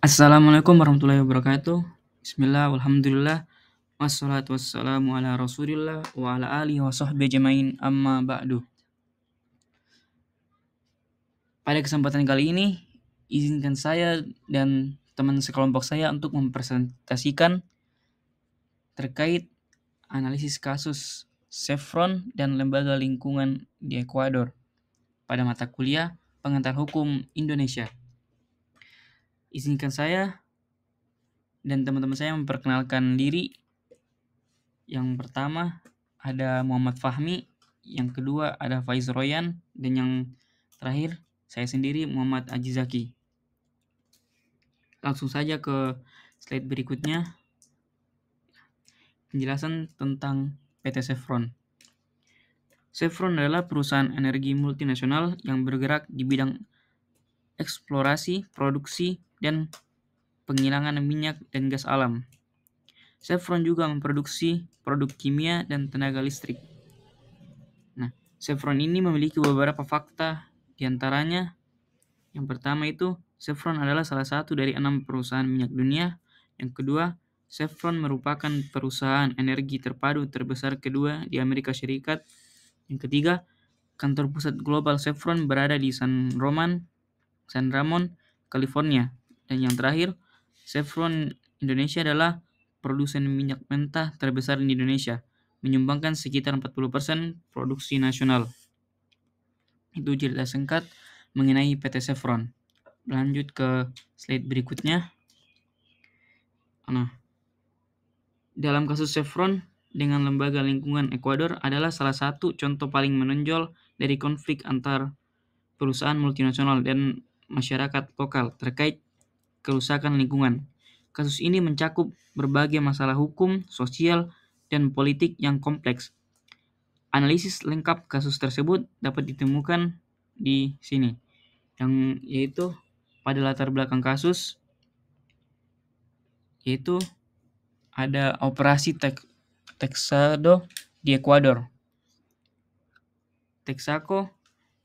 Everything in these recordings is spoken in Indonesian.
Assalamualaikum warahmatullahi wabarakatuh. Bismillah, walhamdulillah, wassalatu wassalamu ala rasulillah wa ala alihi wa sahbihi ajmain amma ba'du. Pada kesempatan kali ini, izinkan saya dan teman sekelompok saya untuk mempresentasikan terkait analisis kasus Chevron dan lembaga lingkungan di Ekuador pada mata kuliah Pengantar Hukum Indonesia. Izinkan saya dan teman-teman saya memperkenalkan diri. Yang pertama ada Muhammad Fahmi, yang kedua ada Faiz Royan, dan yang terakhir saya sendiri Muhammad Ajizaki. Langsung saja ke slide berikutnya. Penjelasan tentang PT Chevron. Chevron adalah perusahaan energi multinasional yang bergerak di bidang eksplorasi, produksi, dan penghilangan minyak dan gas alam. Chevron juga memproduksi produk kimia dan tenaga listrik. Nah, Chevron ini memiliki beberapa fakta, di antaranya yang pertama itu Chevron adalah salah satu dari 6 perusahaan minyak dunia. Yang kedua, Chevron merupakan perusahaan energi terpadu terbesar kedua di Amerika Serikat. Yang ketiga, kantor pusat global Chevron berada di San Ramon, California. Dan yang terakhir, Chevron Indonesia adalah produsen minyak mentah terbesar di Indonesia, menyumbangkan sekitar 40% produksi nasional. Itu cerita singkat mengenai PT Chevron. Lanjut ke slide berikutnya. Nah, dalam kasus Chevron dengan lembaga lingkungan Ekuador adalah salah satu contoh paling menonjol dari konflik antar perusahaan multinasional dan masyarakat lokal terkait kerusakan lingkungan. Kasus ini mencakup berbagai masalah hukum, sosial, dan politik yang kompleks. Analisis lengkap kasus tersebut dapat ditemukan di sini, yang yaitu pada latar belakang kasus yaitu ada operasi Texado di Ekuador. Texaco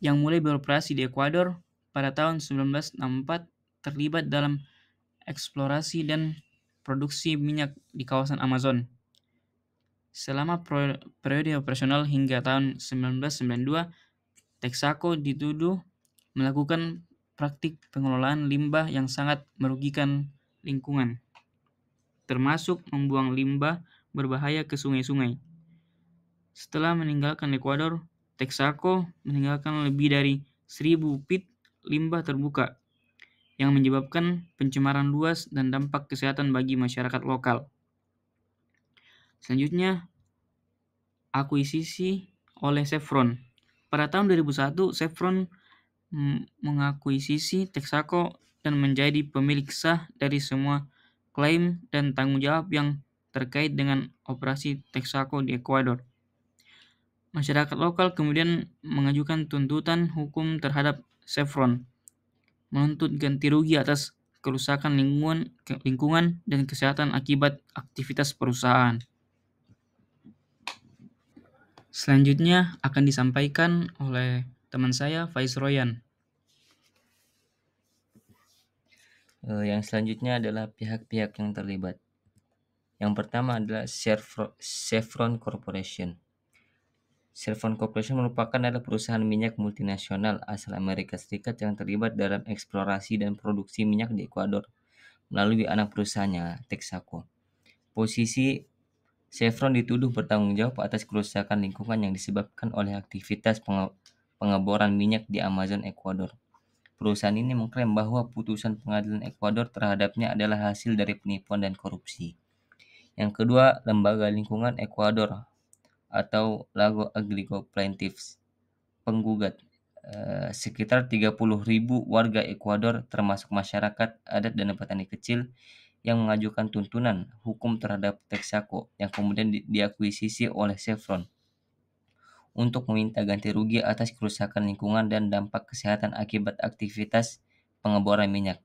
yang mulai beroperasi di Ekuador pada tahun 1964 terlibat dalam eksplorasi dan produksi minyak di kawasan Amazon. Selama periode operasional hingga tahun 1992, Texaco dituduh melakukan praktik pengelolaan limbah yang sangat merugikan lingkungan, termasuk membuang limbah berbahaya ke sungai-sungai. Setelah meninggalkan Ekuador, Texaco meninggalkan lebih dari 1.000 pit limbah terbuka yang menyebabkan pencemaran luas dan dampak kesehatan bagi masyarakat lokal. Selanjutnya, akuisisi oleh Chevron. Pada tahun 2001, Chevron mengakuisisi Texaco dan menjadi pemilik sah dari semua klaim dan tanggung jawab yang terkait dengan operasi Texaco di Ekuador. Masyarakat lokal kemudian mengajukan tuntutan hukum terhadap Chevron, menuntut ganti rugi atas kerusakan lingkungan dan kesehatan akibat aktivitas perusahaan. Selanjutnya akan disampaikan oleh teman saya, Faiz Royan. Yang selanjutnya adalah pihak-pihak yang terlibat. Yang pertama adalah Chevron Corporation. Chevron Corporation adalah perusahaan minyak multinasional asal Amerika Serikat yang terlibat dalam eksplorasi dan produksi minyak di Ekuador melalui anak perusahaannya, Texaco. Posisi Chevron dituduh bertanggung jawab atas kerusakan lingkungan yang disebabkan oleh aktivitas pengeboran minyak di Amazon, Ekuador. Perusahaan ini mengklaim bahwa putusan pengadilan Ekuador terhadapnya adalah hasil dari penipuan dan korupsi. Yang kedua, Lembaga Lingkungan Ekuador atau Lago Agrigo Plaintiffs, penggugat. Sekitar 30.000 warga Ekuador termasuk masyarakat adat dan petani kecil yang mengajukan tuntunan hukum terhadap Texaco yang kemudian diakuisisi oleh Chevron untuk meminta ganti rugi atas kerusakan lingkungan dan dampak kesehatan akibat aktivitas pengeboran minyak.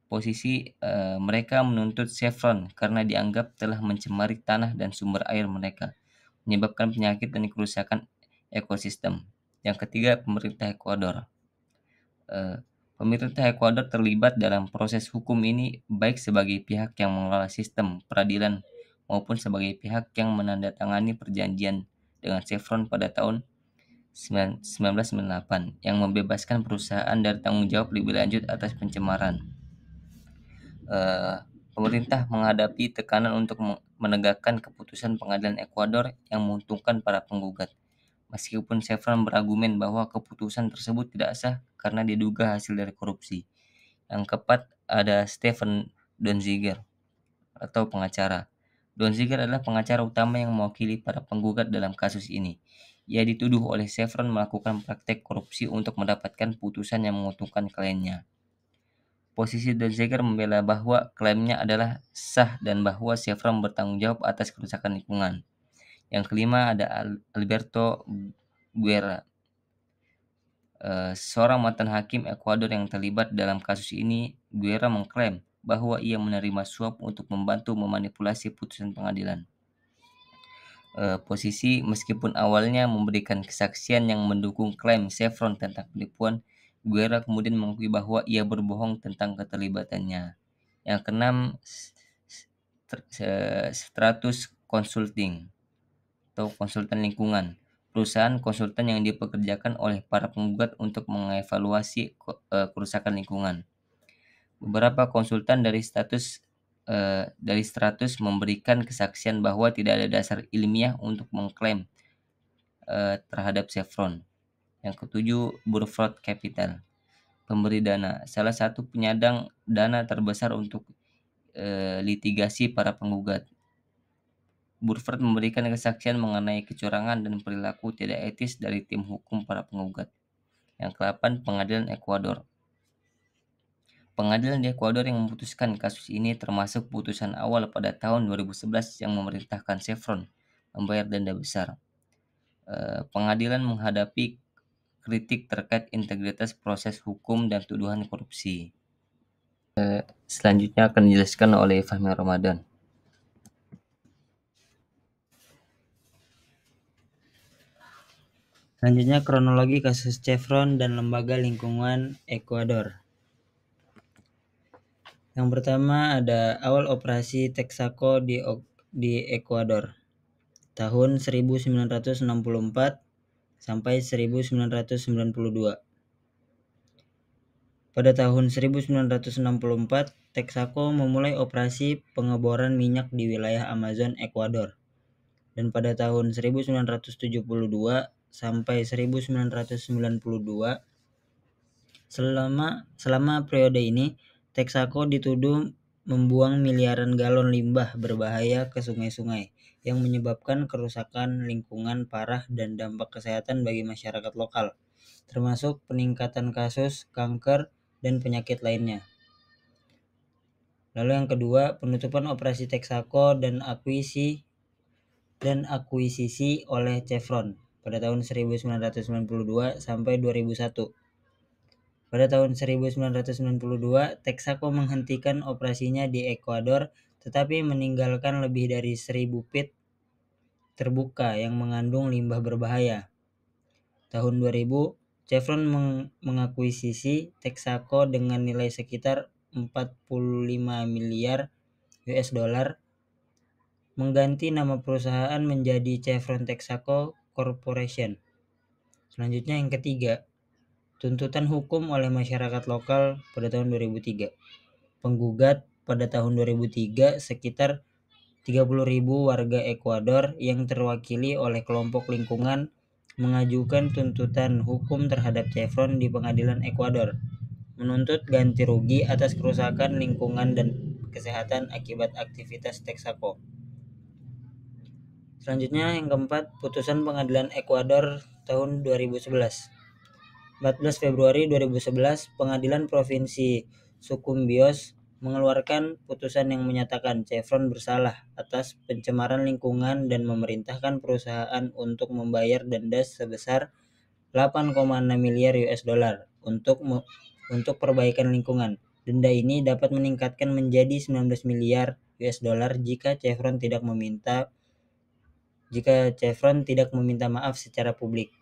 Posisi mereka menuntut Chevron karena dianggap telah mencemari tanah dan sumber air mereka, menyebabkan penyakit dan kerusakan ekosistem. Yang ketiga, pemerintah Ekuador. Pemerintah Ekuador terlibat dalam proses hukum ini baik sebagai pihak yang mengelola sistem peradilan maupun sebagai pihak yang menandatangani perjanjian dengan Chevron pada tahun 1998 yang membebaskan perusahaan dari tanggung jawab lebih lanjut atas pencemaran. Pemerintah menghadapi tekanan untuk menegakkan keputusan pengadilan Ekuador yang menguntungkan para penggugat. Meskipun Chevron berargumen bahwa keputusan tersebut tidak sah karena diduga hasil dari korupsi. Yang keempat ada Stephen Donziger atau pengacara. Donziger adalah pengacara utama yang mewakili para penggugat dalam kasus ini. Ia dituduh oleh Chevron melakukan praktek korupsi untuk mendapatkan putusan yang menguntungkan kliennya. Posisi Donziger membela bahwa klaimnya adalah sah dan bahwa Chevron bertanggung jawab atas kerusakan lingkungan. Yang kelima ada Alberto Guerra, seorang mantan hakim Ekuador yang terlibat dalam kasus ini. Guerra mengklaim bahwa ia menerima suap untuk membantu memanipulasi putusan pengadilan. Posisi meskipun awalnya memberikan kesaksian yang mendukung klaim Chevron tentang penipuan, Guerra kemudian mengakui bahwa ia berbohong tentang keterlibatannya. Yang keenam, Stratus Consulting atau konsultan lingkungan, perusahaan konsultan yang dipekerjakan oleh para penggugat untuk mengevaluasi kerusakan lingkungan. Beberapa konsultan dari Stratus memberikan kesaksian bahwa tidak ada dasar ilmiah untuk mengklaim terhadap Chevron. Yang ketujuh, Burford Capital, pemberi dana, salah satu penyandang dana terbesar untuk litigasi para penggugat. Burford memberikan kesaksian mengenai kecurangan dan perilaku tidak etis dari tim hukum para penggugat. Yang ke-8, Pengadilan Ekuador. Pengadilan di Ekuador yang memutuskan kasus ini termasuk putusan awal pada tahun 2011 yang memerintahkan Chevron membayar denda besar. Pengadilan menghadapi kritik terkait integritas proses hukum dan tuduhan korupsi. Selanjutnya akan dijelaskan oleh Fahmi Ramadan. Selanjutnya kronologi kasus Chevron dan Lembaga Lingkungan Ekuador. Yang pertama ada awal operasi Texaco di Ekuador tahun 1964 sampai 1992. Pada tahun 1964, Texaco memulai operasi pengeboran minyak di wilayah Amazon Ekuador. Dan pada tahun 1972 sampai 1992, selama periode ini, Texaco dituduh membuang miliaran galon limbah berbahaya ke sungai-sungai yang menyebabkan kerusakan lingkungan parah dan dampak kesehatan bagi masyarakat lokal, termasuk peningkatan kasus kanker dan penyakit lainnya. Lalu yang kedua, penutupan operasi Texaco dan akuisisi oleh Chevron pada tahun 1992 sampai 2001. Pada tahun 1992, Texaco menghentikan operasinya di Ekuador tetapi meninggalkan lebih dari 1.000 pit terbuka yang mengandung limbah berbahaya. Tahun 2000, Chevron mengakuisisi Texaco dengan nilai sekitar 45 miliar US dollar, mengganti nama perusahaan menjadi Chevron Texaco Corporation. Selanjutnya yang ketiga, tuntutan hukum oleh masyarakat lokal pada tahun 2003. Penggugat pada tahun 2003 sekitar 30.000 warga Ekuador yang terwakili oleh kelompok lingkungan mengajukan tuntutan hukum terhadap Chevron di pengadilan Ekuador, menuntut ganti rugi atas kerusakan lingkungan dan kesehatan akibat aktivitas Texaco. Selanjutnya yang keempat, putusan pengadilan Ekuador tahun 2011. 14 Februari 2011, Pengadilan Provinsi Sucumbíos mengeluarkan putusan yang menyatakan Chevron bersalah atas pencemaran lingkungan dan memerintahkan perusahaan untuk membayar denda sebesar 8,6 miliar US dollar untuk perbaikan lingkungan. Denda ini dapat meningkatkan menjadi 19 miliar US dollar jika Chevron tidak meminta maaf secara publik.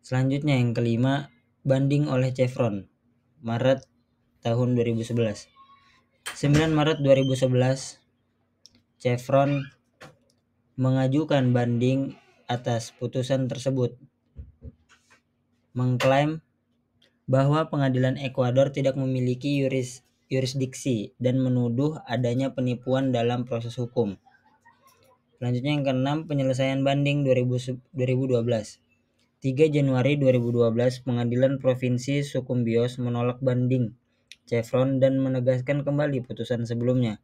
Selanjutnya yang kelima, banding oleh Chevron Maret tahun 2011. 9 Maret 2011, Chevron mengajukan banding atas putusan tersebut, mengklaim bahwa pengadilan Ekuador tidak memiliki yurisdiksi dan menuduh adanya penipuan dalam proses hukum. Selanjutnya yang keenam, penyelesaian banding 2012. 3 Januari 2012, Pengadilan Provinsi Sucumbíos menolak banding Chevron dan menegaskan kembali putusan sebelumnya.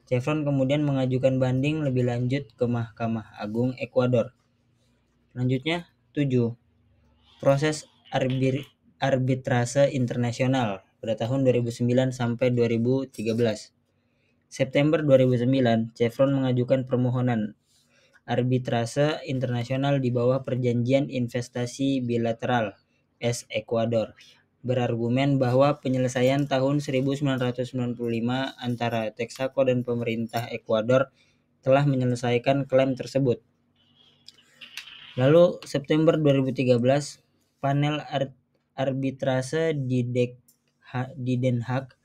Chevron kemudian mengajukan banding lebih lanjut ke Mahkamah Agung Ekuador. Selanjutnya, 7. Proses arbitrase internasional pada tahun 2009 sampai 2013. September 2009, Chevron mengajukan permohonan arbitrase internasional di bawah Perjanjian Investasi Bilateral (S. Ekuador), berargumen bahwa penyelesaian tahun 1995 antara Texaco dan pemerintah Ekuador telah menyelesaikan klaim tersebut. Lalu September 2013, panel arbitrase di Den Haag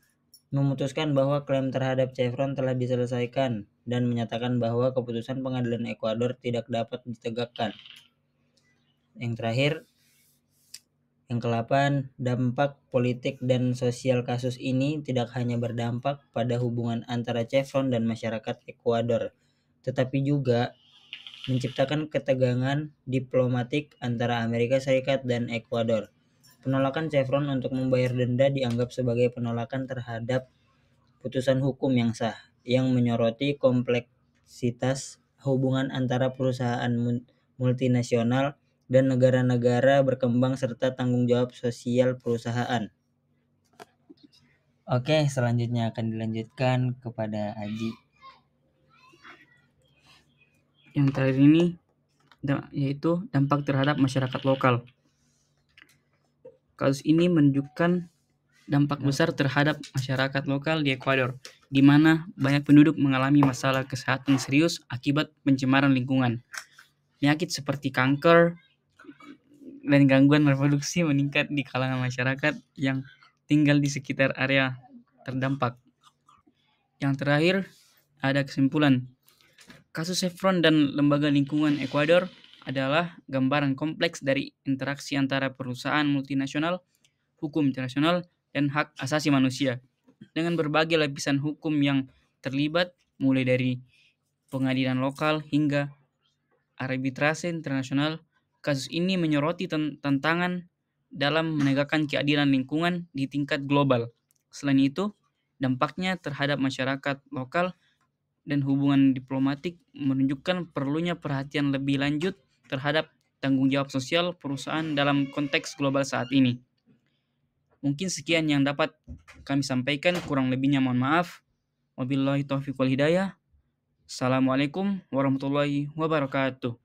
memutuskan bahwa klaim terhadap Chevron telah diselesaikan dan menyatakan bahwa keputusan pengadilan Ekuador tidak dapat ditegakkan. Yang terakhir, yang ke-8, dampak politik dan sosial kasus ini tidak hanya berdampak pada hubungan antara Chevron dan masyarakat Ekuador, tetapi juga menciptakan ketegangan diplomatik antara Amerika Serikat dan Ekuador. Penolakan Chevron untuk membayar denda dianggap sebagai penolakan terhadap putusan hukum yang sah, yang menyoroti kompleksitas hubungan antara perusahaan multinasional dan negara-negara berkembang serta tanggung jawab sosial perusahaan. Oke, selanjutnya akan dilanjutkan kepada Haji. Yang terakhir ini yaitu dampak terhadap masyarakat lokal. Kasus ini menunjukkan dampak besar terhadap masyarakat lokal di Ekuador, di mana banyak penduduk mengalami masalah kesehatan serius akibat pencemaran lingkungan. Penyakit seperti kanker dan gangguan reproduksi meningkat di kalangan masyarakat yang tinggal di sekitar area terdampak. Yang terakhir, ada kesimpulan. Kasus Chevron dan lembaga lingkungan Ekuador adalah gambaran kompleks dari interaksi antara perusahaan multinasional, hukum internasional, dan hak asasi manusia. Dengan berbagai lapisan hukum yang terlibat, mulai dari pengadilan lokal hingga arbitrase internasional, kasus ini menyoroti tantangan dalam menegakkan keadilan lingkungan di tingkat global. Selain itu, dampaknya terhadap masyarakat lokal dan hubungan diplomatik menunjukkan perlunya perhatian lebih lanjut terhadap tanggung jawab sosial perusahaan dalam konteks global saat ini. Mungkin sekian yang dapat kami sampaikan, kurang lebihnya mohon maaf. Wabillahi taufiq wal hidayah. Assalamualaikum warahmatullahi wabarakatuh.